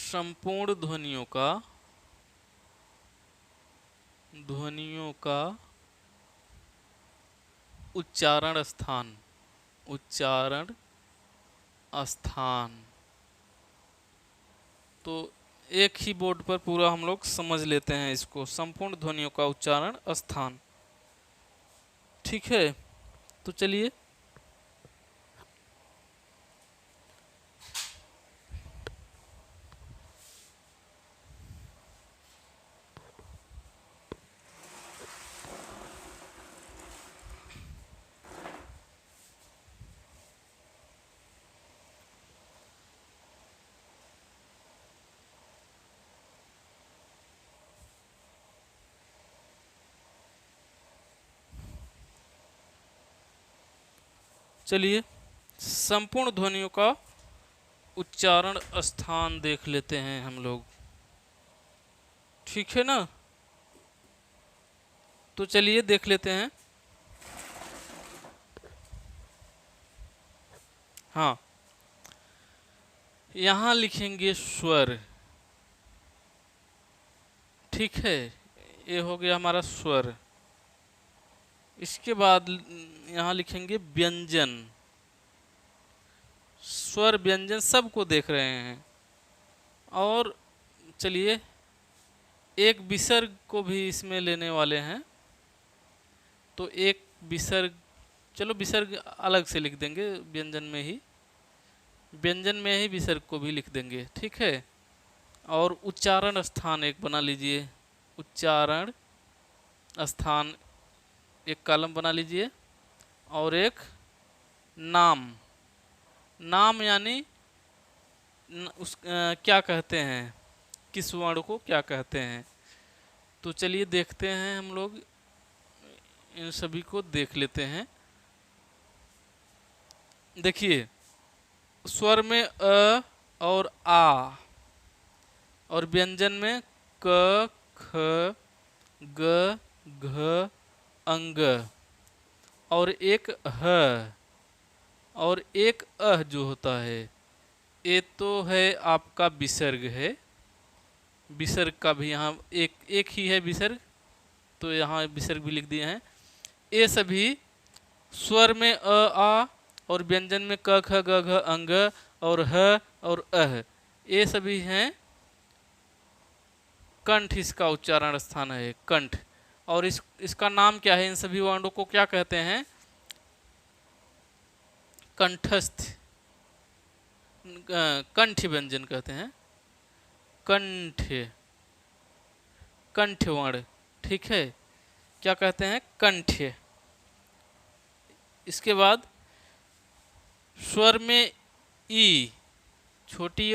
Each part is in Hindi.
संपूर्ण ध्वनियों का उच्चारण स्थान। तो एक ही बोर्ड पर पूरा हम लोग समझ लेते हैं इसको, संपूर्ण ध्वनियों का उच्चारण स्थान। ठीक है, तो चलिए संपूर्ण ध्वनियों का उच्चारण स्थान देख लेते हैं हम लोग। ठीक है ना, तो चलिए देख लेते हैं। हाँ, यहां लिखेंगे स्वर। ठीक है, ये हो गया हमारा स्वर। इसके बाद यहां लिखेंगे व्यंजन। स्वर व्यंजन सबको देख रहे हैं। और चलिए एक विसर्ग को भी इसमें लेने वाले हैं, तो एक विसर्ग, चलो विसर्ग अलग से लिख देंगे, व्यंजन में ही विसर्ग को भी लिख देंगे। ठीक है, और उच्चारण स्थान एक बना लीजिए। उच्चारण स्थान एक कॉलम बना लीजिए। और एक नाम यानी क्या कहते हैं, किस वर्ण को क्या कहते हैं। तो चलिए देखते हैं, हम लोग इन सभी को देख लेते हैं। देखिए, स्वर में अ और आ, और व्यंजन में क, ख, ग, घ, अंग, और एक ह, और एक अह जो होता है, ये तो है आपका विसर्ग है। विसर्ग का भी यहाँ एक ही है विसर्ग, तो यहाँ विसर्ग भी लिख दिए हैं। ये सभी स्वर में अ आ, और व्यंजन में क ख ग घ अंग, और ह और अह, ये सभी हैं कंठ। इसका उच्चारण स्थान है कंठ। और इसका नाम क्या है, इन सभी वर्णों को क्या कहते हैं, कंठस्थ, कंठ व्यंजन कहते हैं। कंठ, कंठ वर्ण। ठीक है, क्या कहते हैं, कंठ। इसके बाद स्वर में ई, छोटी ई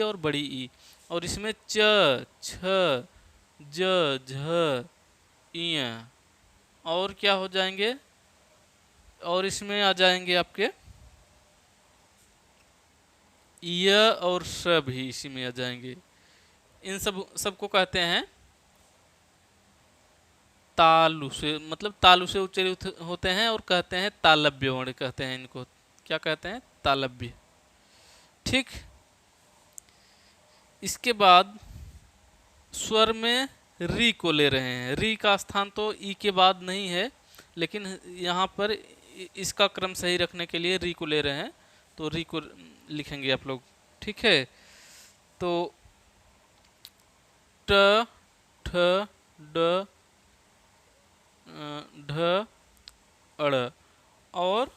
और बड़ी ई, और इसमें च, छ, ज, झ, इय, और क्या हो जाएंगे, और इसमें आ जाएंगे आपके य और स भी इसी में आ जाएंगे। इन सबको कहते हैं तालु से, मतलब तालु से उच्चारित होते हैं, और कहते हैं तालव्य वर्ण कहते हैं इनको। क्या कहते हैं, तालव्य। ठीक, इसके बाद स्वर में री को ले रहे हैं। री का स्थान तो ई के बाद नहीं है, लेकिन यहाँ पर इसका क्रम सही रखने के लिए री को ले रहे हैं, तो री को लिखेंगे आप लोग। ठीक है, तो ट, ठ, ड, ढ, अड़, और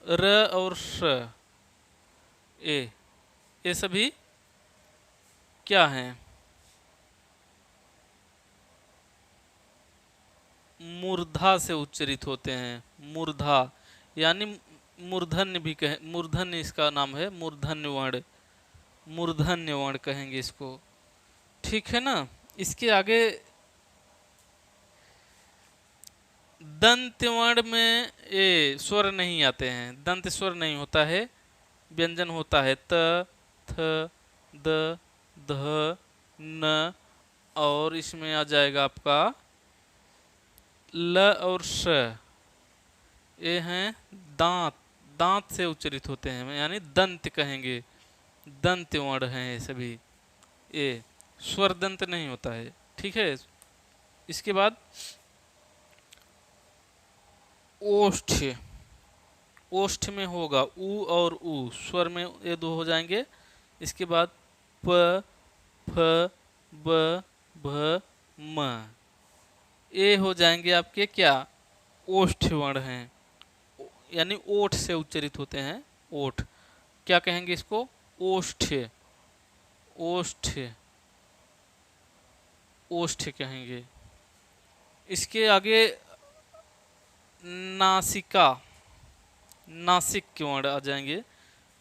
र और श, ये सभी क्या हैं, मूर्धा से उच्चारित होते हैं। मूर्धा यानी मूर्धन्य भी कहे, मूर्धन्य इसका नाम है, मूर्धन्य वर्ण, मूर्धन्य वर्ण कहेंगे इसको। ठीक है ना, इसके आगे दंत वर्ण में ये स्वर नहीं आते हैं, दंत स्वर नहीं होता है, व्यंजन होता है त, थ, द, ध, न, और इसमें आ जाएगा आपका ल और श। ये हैं दांत, दांत से उच्चरित होते हैं, यानी दंत कहेंगे, दंत वर्ण हैं ये सभी, ये स्वर दंत नहीं होता है। ठीक है। इसके बाद ओष्ठ, ओष्ठ में होगा उ और उ, स्वर में ये दो हो जाएंगे। इसके बाद प, फ, ब, भ, म, ये हो जाएंगे आपके क्या, ओष्ठ वर्ण हैं, यानी ओठ से उच्चरित होते हैं। ओठ, क्या कहेंगे इसको, ओष्ठ, ओष्ठ, ओष्ठ कहेंगे। इसके आगे नासिका, नासिक के वर्ण आ जाएंगे।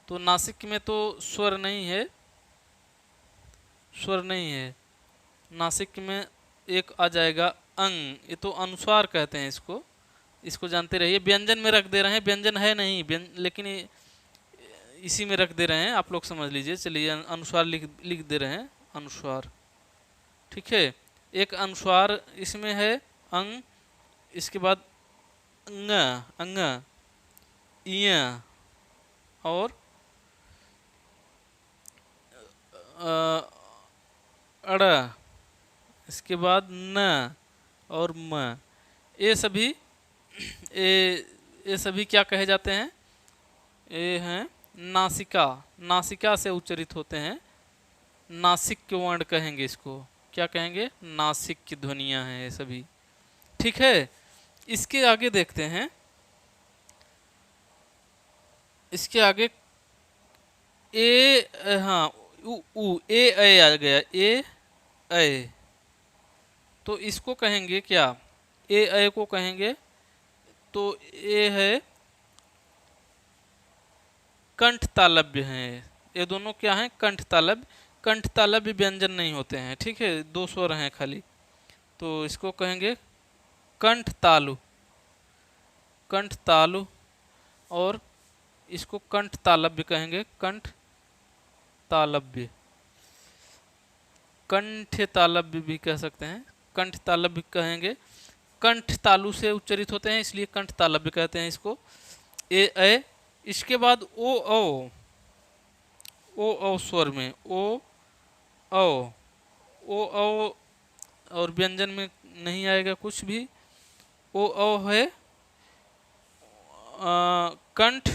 तो नासिक में तो स्वर नहीं है, स्वर नहीं है। नासिक में एक आ जाएगा अंग, ये तो अनुस्वार कहते हैं इसको, इसको जानते रहिए। व्यंजन में रख दे रहे हैं, व्यंजन है नहीं लेकिन इसी में रख दे रहे हैं, आप लोग समझ लीजिए। चलिए अनुस्वार लिख दे रहे हैं, अनुस्वार। ठीक है। एक अनुस्वार इसमें है अंग। इसके बाद अंग, अंग, इय और अड़, इसके बाद न और म, ये सभी ये सभी क्या कहे जाते हैं, ये हैं नासिका, नासिका से उच्चरित होते हैं। नासिक के वर्ण कहेंगे इसको, क्या कहेंगे, नासिक की ध्वनियां हैं ये सभी। ठीक है। इसके आगे देखते हैं, इसके आगे ए, हाँ उ ए आ गया, ए, तो इसको कहेंगे क्या, ए को कहेंगे, तो ये है कंठ तालव्य हैं। ये दोनों क्या हैं, कंठ तालव्य। कंठ तालव्य व्यंजन नहीं होते हैं। ठीक है, दो स्वर हैं खाली, तो इसको कहेंगे कंठ तालु, कंठ तालु, और इसको कंठ तालव्य कहेंगे, कंठ तालव्य, कंठ तालव्य भी कह सकते हैं, कंठ तालव्य कहेंगे। कंठ तालु से उच्चरित होते हैं, इसलिए कंठ तालव्य कहते हैं इसको। ए, इसके बाद ओ स्वर में ओ और व्यंजन में नहीं आएगा कुछ भी। ओ है कंठ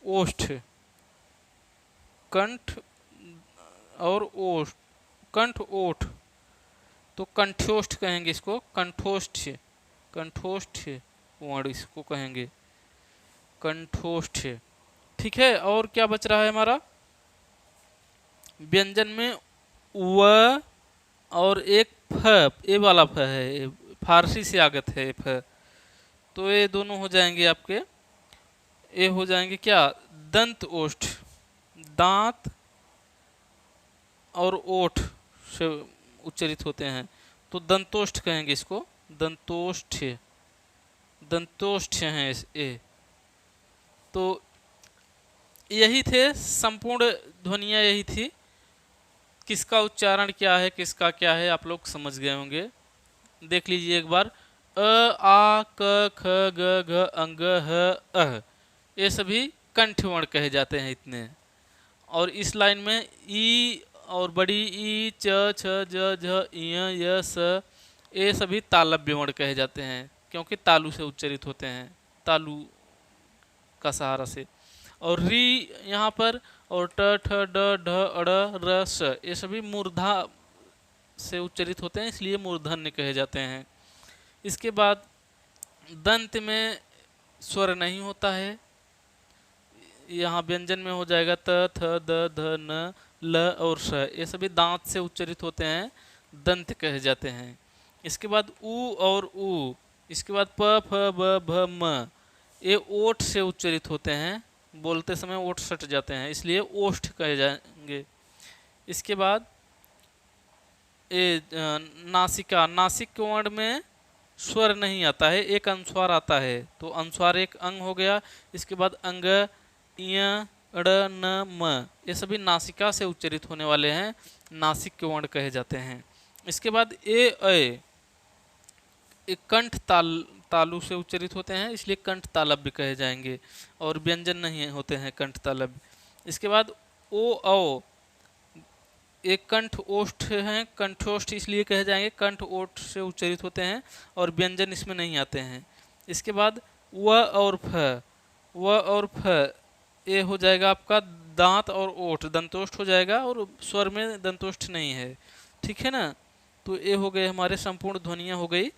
ओष्ठ, कंठ और ओष्ठ, कंठ ओठ, तो कंठोष्ठ कहेंगे इसको, कंठोष्ठ, कंठोष्ठ वर्ण इसको कहेंगे, कंठोष्ठ। ठीक है। और क्या बच रहा है हमारा, व्यंजन में व और एक फ, ए वाला फ है, फारसी से आगत है फ, तो ये दोनों हो जाएंगे आपके, ये हो जाएंगे क्या, दंत ओष्ठ, दांत और ओठ से उच्चरित होते हैं, तो दंतोष्ठ कहेंगे इसको, दंतोष्ठ, दंतोष्ठ हैं ये। तो यही थे संपूर्ण ध्वनियाँ, यही थी। किसका उच्चारण क्या है, किसका क्या है, आप लोग समझ गए होंगे। देख लीजिए एक बार, अ, आ, क, ख, ग, घ, अंग, ह, अह, ये सभी कंठवर्ण कहे जाते हैं इतने। और इस लाइन में ई और बड़ी ई, च, छ, ज, झ, इय, य, स, ये सभी तालव्य वर्ण कहे जाते हैं, क्योंकि तालु से उच्चरित होते हैं, तालु का सहारा से। और री यहाँ पर, और ट, ठ, ड, ढ, अड़, र, स, ये सभी मूर्धा से उच्चरित होते हैं, इसलिए मूर्धन्य कहे जाते हैं। इसके बाद दंत में स्वर नहीं होता है, यहाँ व्यंजन में हो जाएगा त, थ, द, ध, न, ल और स, ये सभी दांत से उच्चरित होते हैं, दंत कहे जाते हैं। इसके बाद उ और उ, इसके बाद प, फ, ब, भ, म, ये ओठ से उच्चरित होते हैं, बोलते समय ओठ सट जाते हैं, इसलिए ओष्ठ कहे जाएंगे। इसके बाद ये नासिका, नासिक के वर्ण में स्वर नहीं आता है, एक अनुस्वार आता है, तो अनुस्वार एक अंग हो गया। इसके बाद अंग, इय, अड़, न, म, ये सभी नासिका से उच्चरित होने वाले हैं, नासिक के वर्ण कहे जाते हैं। इसके बाद ए कंठ तालु से उच्चारित होते हैं, इसलिए कंठ तालव्य कहे जाएंगे, और व्यंजन नहीं होते हैं कंठ तालव्य। इसके बाद ओ औ, एक कंठ ओष्ठ हैं, कंठोष्ठ इसलिए कहे जाएंगे, कंठ ओष्ठ से उच्चारित होते हैं और व्यंजन इसमें नहीं आते हैं। इसके बाद व और फ, व और फ, ये हो जाएगा आपका दांत और ओठ, दंतोष्ठ हो जाएगा, और स्वर में दंतोष्ठ नहीं है, ठीक है ना। तो ये हो गए हमारे संपूर्ण ध्वनियाँ हो गई,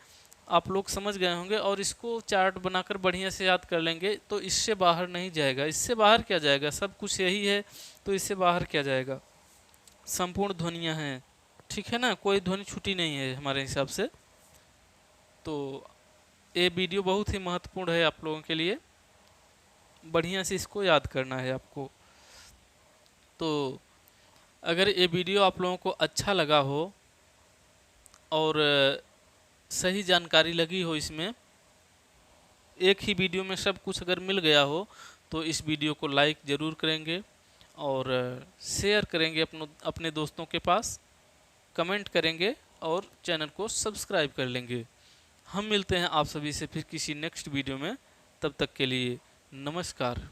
आप लोग समझ गए होंगे, और इसको चार्ट बनाकर बढ़िया से याद कर लेंगे तो इससे बाहर नहीं जाएगा। इससे बाहर क्या जाएगा, सब कुछ यही है, तो इससे बाहर क्या जाएगा, संपूर्ण ध्वनियाँ हैं, ठीक है ना, कोई ध्वनि छुटी नहीं है हमारे हिसाब से। तो ये वीडियो बहुत ही महत्वपूर्ण है आप लोगों के लिए, बढ़िया से इसको याद करना है आपको। तो अगर ये वीडियो आप लोगों को अच्छा लगा हो और सही जानकारी लगी हो, इसमें एक ही वीडियो में सब कुछ अगर मिल गया हो, तो इस वीडियो को लाइक ज़रूर करेंगे और शेयर करेंगे अपने दोस्तों के पास, कमेंट करेंगे और चैनल को सब्सक्राइब कर लेंगे। हम मिलते हैं आप सभी से फिर किसी नेक्स्ट वीडियो में, तब तक के लिए नमस्कार।